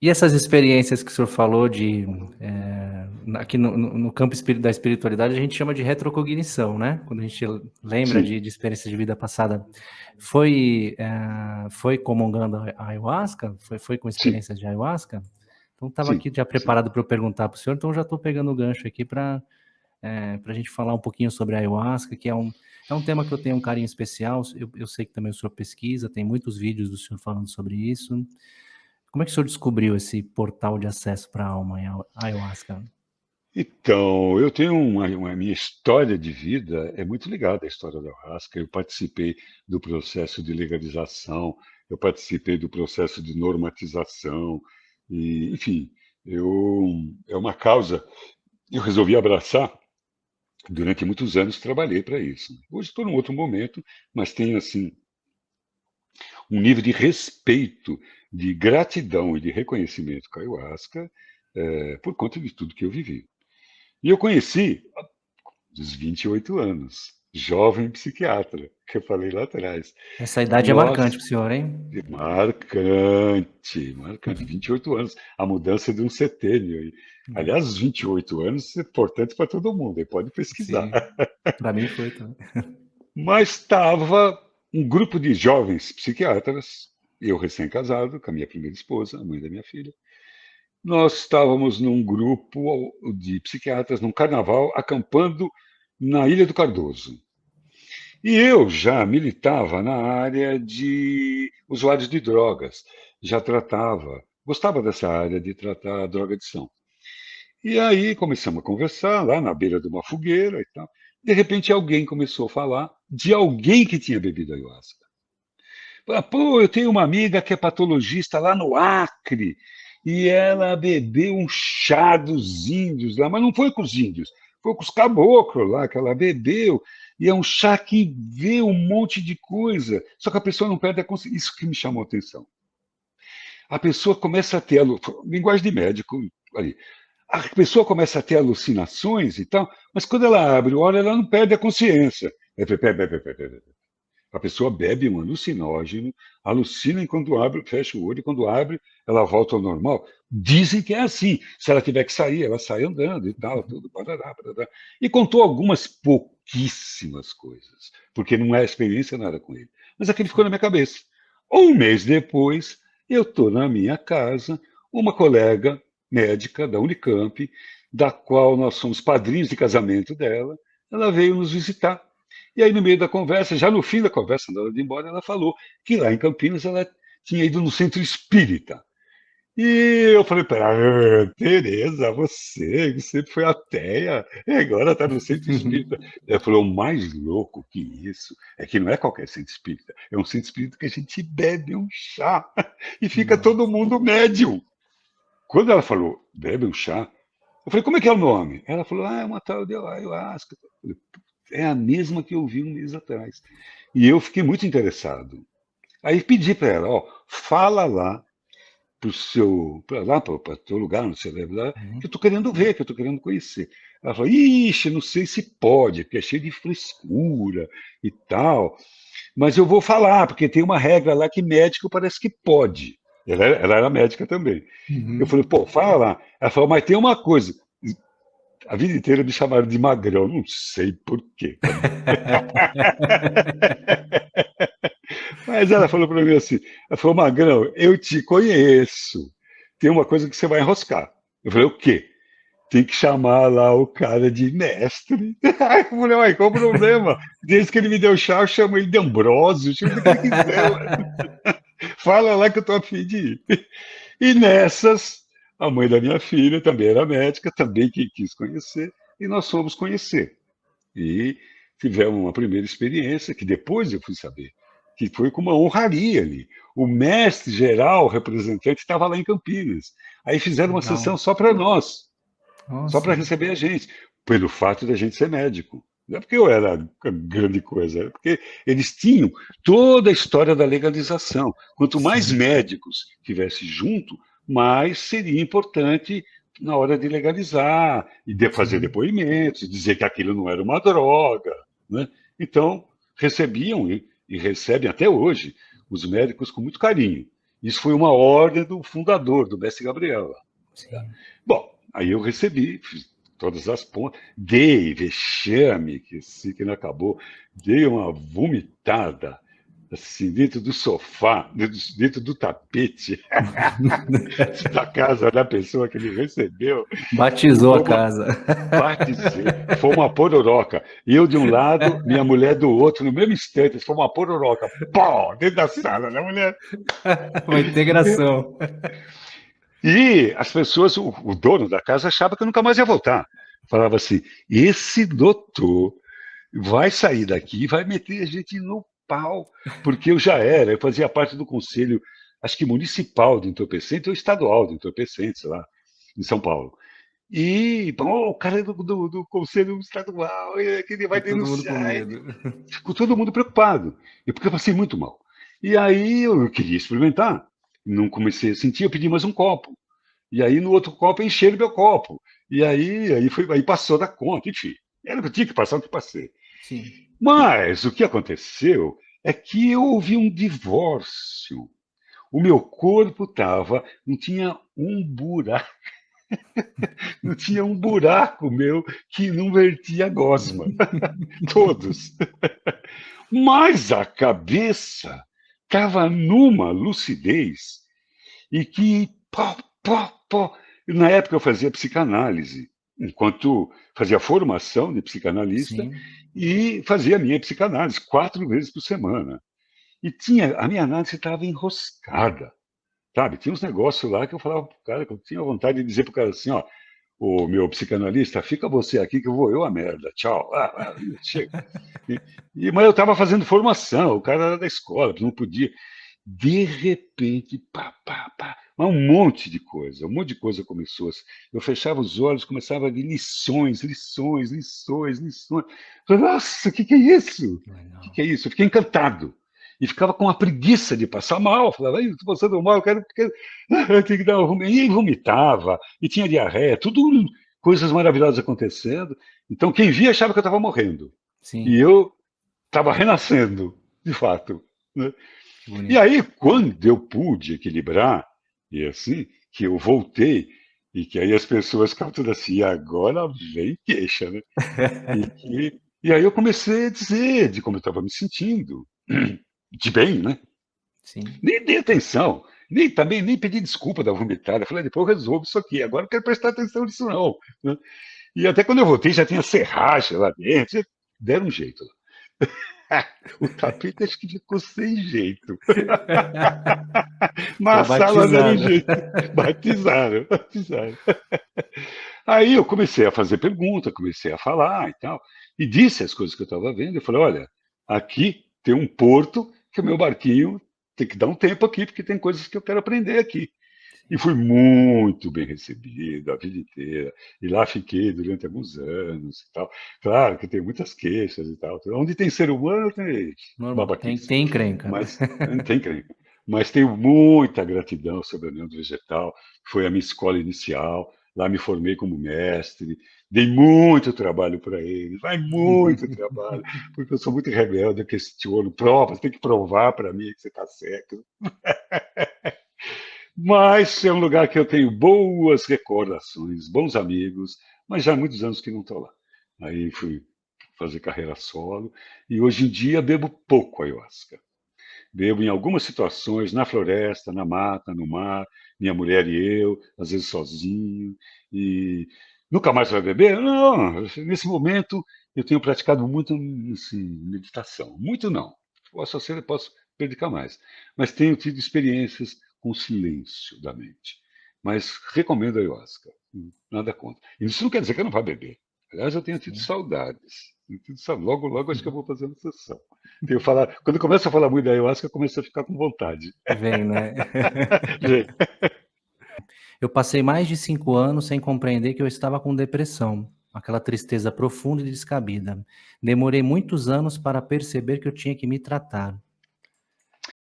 E essas experiências que o senhor falou de, aqui no campo da espiritualidade, a gente chama de retrocognição, né? Quando a gente lembra Sim, de experiências de vida passada. Foi comungando a ayahuasca? Foi com sim, experiências de ayahuasca? Então, estava sim, aqui já sim. preparado para eu perguntar para o senhor, então já estou pegando o gancho aqui para a gente falar um pouquinho sobre a ayahuasca, que é um tema que eu tenho um carinho especial. Eu sei que também o senhor pesquisa, tem muitos vídeos do senhor falando sobre isso. Como é que o senhor descobriu esse portal de acesso para a alma, a ayahuasca? Então, eu tenho uma minha história de vida é muito ligada à história da ayahuasca. Eu participei do processo de legalização, eu participei do processo de normatização, e, enfim, é uma causa que eu resolvi abraçar. Durante muitos anos trabalhei para isso. Hoje estou num outro momento, mas tenho assim um nível de respeito, de gratidão e de reconhecimento com a ayahuasca por conta de tudo que eu vivi. E eu conheci dos 28 anos, jovem psiquiatra, que eu falei lá atrás. Essa idade é marcante Nós, para o senhor, hein? marcante, marcante, 28 anos, a mudança de um setênio. Aliás, os 28 anos é importante para todo mundo, aí pode pesquisar. Sim, para mim foi também. Mas estava um grupo de jovens psiquiatras, eu recém-casado, com a minha primeira esposa, a mãe da minha filha. Nós estávamos num grupo de psiquiatras, num carnaval, acampando na Ilha do Cardoso. E eu já militava na área de usuários de drogas, já tratava, gostava dessa área de tratar a drogadição. E aí começamos a conversar lá na beira de uma fogueira e tal. De repente alguém começou a falar de alguém que tinha bebido ayahuasca. Pô, eu tenho uma amiga que é patologista lá no Acre e ela bebeu um chá dos índios lá, mas não foi com os índios, foi com os caboclos lá que ela bebeu. E é um chá que vê um monte de coisa, só que a pessoa não perde a consciência. Isso que me chamou a atenção. A pessoa começa a ter, linguagem de médico, ali, a pessoa começa a ter alucinações e tal, mas quando ela abre o olho, ela não perde a consciência. A pessoa bebe um alucinógeno, alucina enquanto abre, fecha o olho, e quando abre, ela volta ao normal. Dizem que é assim. Se ela tiver que sair, ela sai andando e tal, tudo, parará, parará. E contou algumas pouquíssimas coisas, porque não é experiência nada com ele. Mas aquele ficou na minha cabeça. Um mês depois, eu estou na minha casa, uma colega médica da Unicamp, da qual nós somos padrinhos de casamento dela, ela veio nos visitar. E aí, no meio da conversa, já no fim da conversa, na hora de ir embora, ela falou que lá em Campinas ela tinha ido no centro espírita. E eu falei para ela, Tereza, você que sempre foi ateia, e agora está no centro espírita. Ela falou, o mais louco que isso é que não é qualquer centro espírita, é um centro espírita que a gente bebe um chá e fica todo Nossa. mundo médium. Quando ela falou, bebe um chá, eu falei, como é que é o nome? Ela falou, é uma tal de ayahuasca. É a mesma que eu vi um mês atrás. E eu fiquei muito interessado. Aí pedi para ela, ó, fala lá para o teu lugar, no seu lugar, que eu Uhum. estou querendo ver, que eu estou querendo conhecer. Ela falou, ixi, não sei se pode, porque é cheio de frescura e tal. Mas eu vou falar, porque tem uma regra lá que médico parece que pode. Ela era médica também. Eu falei, Uhum. pô, fala lá. Ela falou, mas tem uma coisa. A vida inteira me chamaram de magrão, não sei por quê também. Mas ela falou para mim assim, ela falou, Magrão, eu te conheço. Tem uma coisa que você vai enroscar. Eu falei, o quê? Tem que chamar lá o cara de mestre. Aí eu falei, uai, qual o problema? Desde que ele me deu chá, eu chamo ele de Ambrósio, chamo do que ele quiser. Ué. Fala lá que eu tô afim de ir. E nessas, a mãe da minha filha também era médica, também que quis conhecer, e nós fomos conhecer. E tivemos uma primeira experiência, que depois eu fui saber, que foi com uma honraria ali. O mestre geral, o representante, estava lá em Campinas. Aí Que fizeram uma sessão legal. só para nós, só para Nossa. receber a gente, pelo fato da gente ser médico. Não é porque eu era grande coisa, é porque eles tinham toda a história da legalização. Quanto mais Sim. médicos tivesse junto, mais seria importante na hora de legalizar e de fazer Sim. depoimentos, dizer que aquilo não era uma droga. Né? Então, recebiam e recebem até hoje os médicos com muito carinho. Isso foi uma ordem do fundador, do mestre Gabriel. Sim. Bom, aí eu recebi, fiz todas as pontas, dei vexame, que assim que não acabou, dei uma vomitada, assim, dentro do sofá, dentro do tapete da casa da pessoa que me recebeu. Batizou Foi a uma, casa. batizei, foi uma pororoca. E eu de um lado, minha mulher do outro, no mesmo instante, foi uma pororoca. Pó, dentro da sala da mulher. Uma integração. E as pessoas, o dono da casa achava que eu nunca mais ia voltar. Falava assim: esse doutor vai sair daqui e vai meter a gente no pau, porque eu já era, eu fazia parte do conselho, acho que municipal de entorpecentes ou estadual de entorpecentes lá em São Paulo. E bom, o cara do conselho estadual, que ele vai E todo mundo com denunciar, medo. ficou todo mundo preocupado, e porque eu passei muito mal. E aí eu queria experimentar, não comecei a sentir, eu pedi mais um copo. E aí no outro copo encheram meu copo. E aí passou da conta, enfim. Era o que eu tinha que passar, o que passei. Sim. Mas o que aconteceu é que houve um divórcio. O meu corpo estava, não tinha um buraco, não tinha um buraco meu que não vertia gosma. Todos. Mas a cabeça estava numa lucidez e que, pó, pó, pó. Na época eu fazia psicanálise, enquanto fazia formação de psicanalista Sim. e fazia a minha psicanálise 4 vezes por semana. E a minha análise estava enroscada, sabe? Tinha uns negócios lá que eu falava pro cara, que eu tinha vontade de dizer pro cara assim, ó, o meu psicanalista, fica você aqui que eu vou eu a merda, tchau. Chega. Mas eu estava fazendo formação, o cara era da escola, não podia. De repente, pá, pá, pá, um monte de coisa começou. Eu fechava os olhos, começava a vir lições, lições, lições, lições. Falei, nossa, o que é isso? O Legal. que é isso? Eu fiquei encantado. E ficava com a preguiça de passar mal. Falava, estou passando mal, eu tenho que dar um. E vomitava, e tinha diarreia, tudo coisas maravilhosas acontecendo. Então, quem via achava que eu estava morrendo. E Sim. eu estava renascendo, de fato. Né? Que E bonito. aí, quando eu pude equilibrar, e assim, que eu voltei, e que aí as pessoas ficavam todas assim, e agora vem queixa, né? E aí eu comecei a dizer de como eu estava me sentindo, de bem, né? Sim. Nem dei atenção, nem pedi desculpa da vomitada. Falei, depois eu resolvo isso aqui, agora eu não quero prestar atenção nisso não. Né? E até quando eu voltei já tinha serragem lá dentro, deram um jeito. O tapete acho que ficou sem jeito. Foi Na sala deram um batizado. jeito. Batizaram, batizaram. Aí eu comecei a fazer pergunta, comecei a falar e tal. E disse as coisas que eu estava vendo. Eu falei: olha, aqui tem um porto que o meu barquinho tem que dar um tempo aqui, porque tem coisas que eu quero aprender aqui. E fui muito bem recebido a vida inteira. E lá fiquei durante alguns anos e tal. Claro que tem muitas queixas e tal. Onde tem ser humano, tem Normal. Tem, babaquice. tem encrenca. Mas não tem crenca. Mas tenho muita gratidão sobre a União do Vegetal. Foi a minha escola inicial. Lá me formei como mestre. Dei muito trabalho para eles. Vai muito trabalho. Porque eu sou muito rebelde, eu questiono. Prova, você tem que provar para mim que você está certo. Mas é um lugar que eu tenho boas recordações, bons amigos, mas já há muitos anos que não estou lá. Aí fui fazer carreira solo e hoje em dia bebo pouco ayahuasca. Bebo em algumas situações, na floresta, na mata, no mar, minha mulher e eu, às vezes sozinho. E nunca mais vai beber? Não, nesse momento eu tenho praticado muito assim, meditação. Muito não. Posso predicar mais. Mas tenho tido experiências com o silêncio da mente. Mas recomendo a ayahuasca. Nada contra. Isso não quer dizer que eu não vá beber. Aliás, eu tenho tido Sim. saudades. Logo, logo acho que eu vou fazer uma sessão. Quando eu começo a falar muito da ayahuasca, eu começo a ficar com vontade. Vem, né? Gente, Eu passei mais de 5 anos sem compreender que eu estava com depressão, aquela tristeza profunda e descabida. Demorei muitos anos para perceber que eu tinha que me tratar.